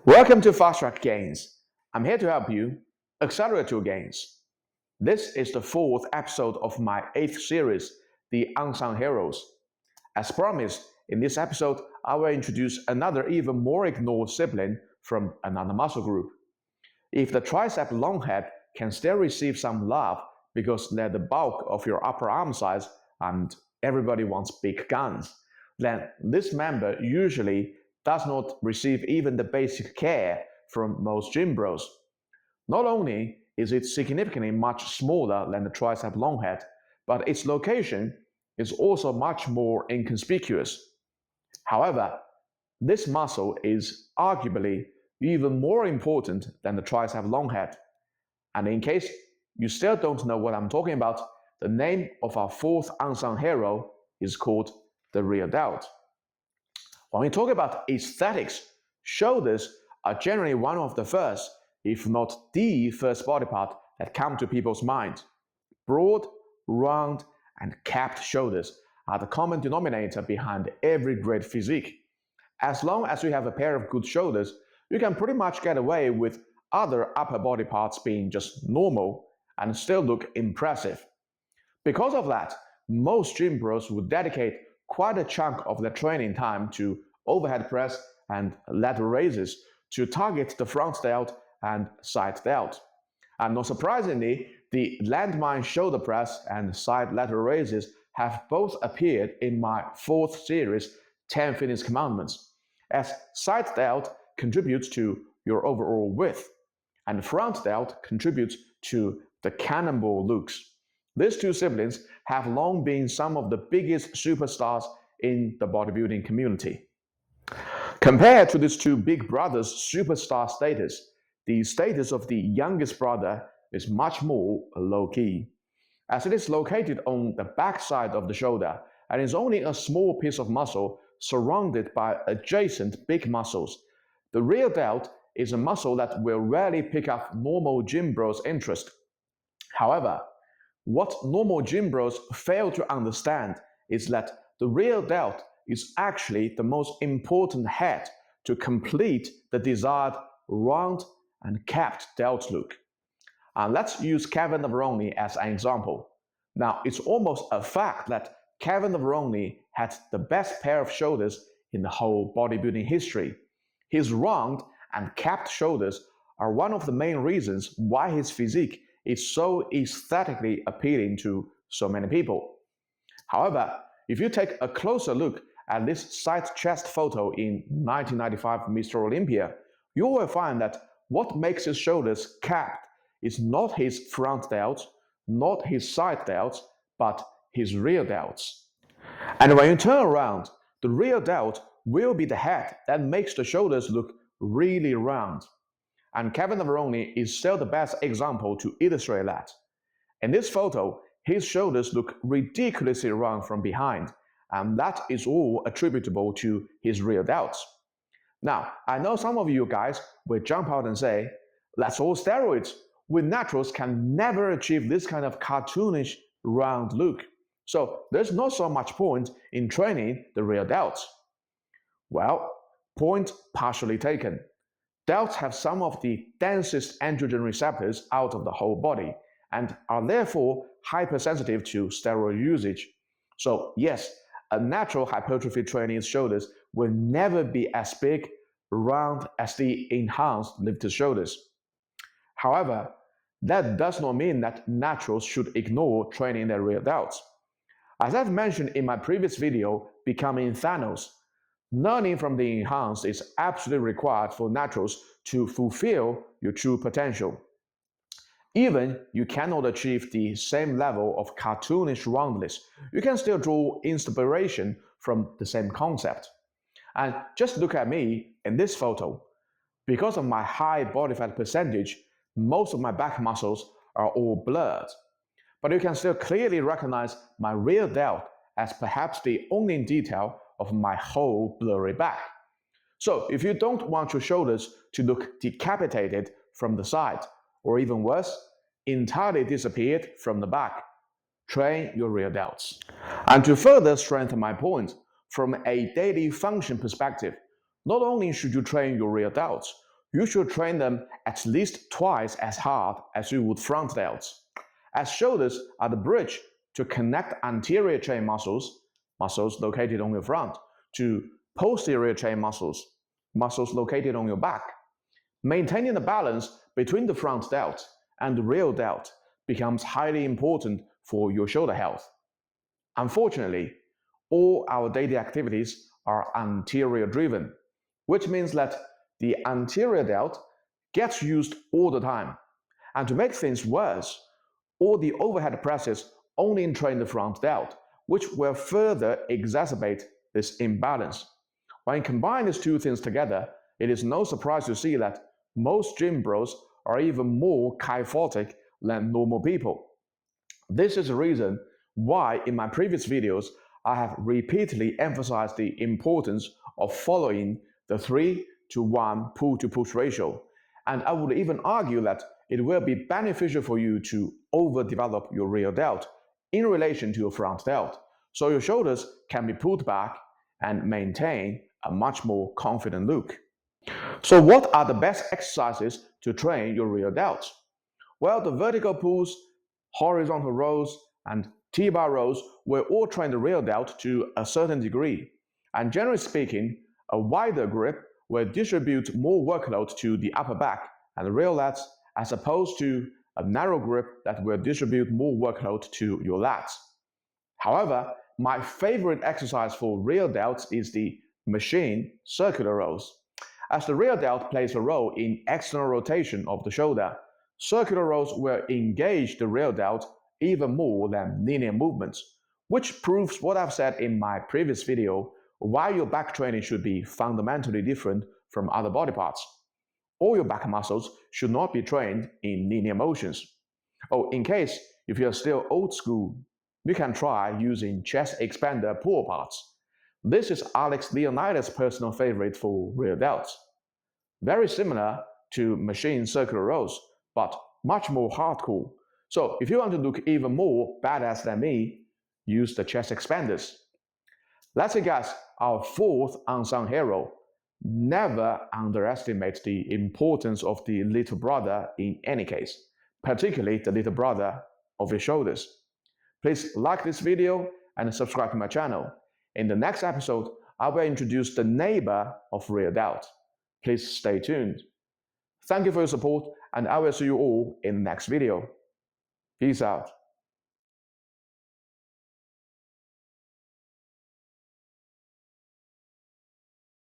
Welcome to Fast Track Gains. I'm here to help you accelerate your gains. This is the fourth episode of my eighth series, The Unsung Heroes. As promised, in this episode, I will introduce another even more ignored sibling from another muscle group. If the tricep long head can still receive some love because they're the bulk of your upper arm size and everybody wants big guns, then this member usually does not receive even the basic care from most gym bros. Not only is it significantly much smaller than the tricep long head, but its location is also much more inconspicuous. However, this muscle is arguably even more important than the tricep long head. And in case you still don't know what I'm talking about, the name of our fourth unsung hero is called the rear delt. When we talk about aesthetics, shoulders are generally one of the first, if not the first body part that come to people's mind. Broad, round, and capped shoulders are the common denominator behind every great physique. As long as you have a pair of good shoulders, you can pretty much get away with other upper body parts being just normal and still look impressive. Because of that, most gym bros would dedicate quite a chunk of their training time to overhead press and lateral raises to target the front delt and side delt. And not surprisingly, the landmine shoulder press and side lateral raises have both appeared in my fourth series, 10 Fitness Commandments, as side delt contributes to your overall width, and front delt contributes to the cannonball looks. These two siblings have long been some of the biggest superstars in the bodybuilding community. Compared to these two big brothers' superstar status, the status of the youngest brother is much more low-key, as it is located on the back side of the shoulder and is only a small piece of muscle surrounded by adjacent big muscles. The rear delt is a muscle that will rarely pick up normal gym bros' interest. However, what normal gym bros fail to understand is that the rear delt is actually the most important head to complete the desired round and capped delt look. And let's use Kevin Navarone as an example. Now, it's almost a fact that Kevin Navarone had the best pair of shoulders in the whole bodybuilding history. His round and capped shoulders are one of the main reasons why his physique is so aesthetically appealing to so many people. However, if you take a closer look at this side chest photo in 1995 Mr. Olympia, you will find that what makes his shoulders capped is not his front delts, not his side delts, but his rear delts. And when you turn around, the rear delt will be the head that makes the shoulders look really round. And Kevin Navarone is still the best example to illustrate that. In this photo, his shoulders look ridiculously round from behind, and that is all attributable to his rear delts. Now, I know some of you guys will jump out and say, that's all steroids. We naturals can never achieve this kind of cartoonish round look. So there's not so much point in training the rear delts. Well, point partially taken. Delts have some of the densest androgen receptors out of the whole body and are therefore hypersensitive to steroid usage. So yes, a natural hypertrophy trainee's shoulders will never be as big, round as the enhanced lifted shoulders. However, that does not mean that naturals should ignore training their rear delts. As I've mentioned in my previous video, Becoming Thanos, learning from the enhanced is absolutely required for naturals to fulfill your true potential. Even you cannot achieve the same level of cartoonish roundness, you can still draw inspiration from the same concept. And just look at me in this photo. Because of my high body fat percentage, most of my back muscles are all blurred. But you can still clearly recognize my rear delt as perhaps the only detail of my whole blurry back. So if you don't want your shoulders to look decapitated from the side, or even worse, entirely disappeared from the back, train your rear delts. And to further strengthen my point, from a daily function perspective, not only should you train your rear delts, you should train them at least twice as hard as you would front delts, as shoulders are the bridge to connect anterior chain muscles, muscles located on your front, to posterior chain muscles, muscles located on your back. Maintaining the balance between the front delt and the rear delt becomes highly important for your shoulder health. Unfortunately, all our daily activities are anterior driven, which means that the anterior delt gets used all the time. And to make things worse, all the overhead presses only train the front delt, which will further exacerbate this imbalance. When you combine these two things together, it is no surprise to see that most gym bros are even more kyphotic than normal people. This is the reason why in my previous videos I have repeatedly emphasized the importance of following the 3-to-1 pull-to-push ratio, and I would even argue that it will be beneficial for you to overdevelop your rear delt in relation to your front delt, so your shoulders can be pulled back and maintain a much more confident look. So what are the best exercises to train your rear delt? Well, the vertical pulls, horizontal rows, and T-bar rows will all train the rear delt to a certain degree. And generally speaking, a wider grip will distribute more workload to the upper back and the rear lats, as opposed to a narrow grip that will distribute more workload to your lats. However, my favorite exercise for rear delts is the machine circular rows. As the rear delt plays a role in external rotation of the shoulder, circular rows will engage the rear delt even more than linear movements, which proves what I've said in my previous video, why your back training should be fundamentally different from other body parts. All your back muscles should not be trained in linear motions. Oh, in case if you're still old school, you can try using chest expander pull parts. This is Alex Leonidas' personal favorite for rear delts. Very similar to machine circular rows, but much more hardcore. So if you want to look even more badass than me, use the chest expanders. Let's see guys, our fourth unsung hero. Never underestimate the importance of the little brother in any case, particularly the little brother of your shoulders. Please like this video and subscribe to my channel. In the next episode, I will introduce the neighbor of rear delt. Please stay tuned. Thank you for your support, and I will see you all in the next video. Peace out.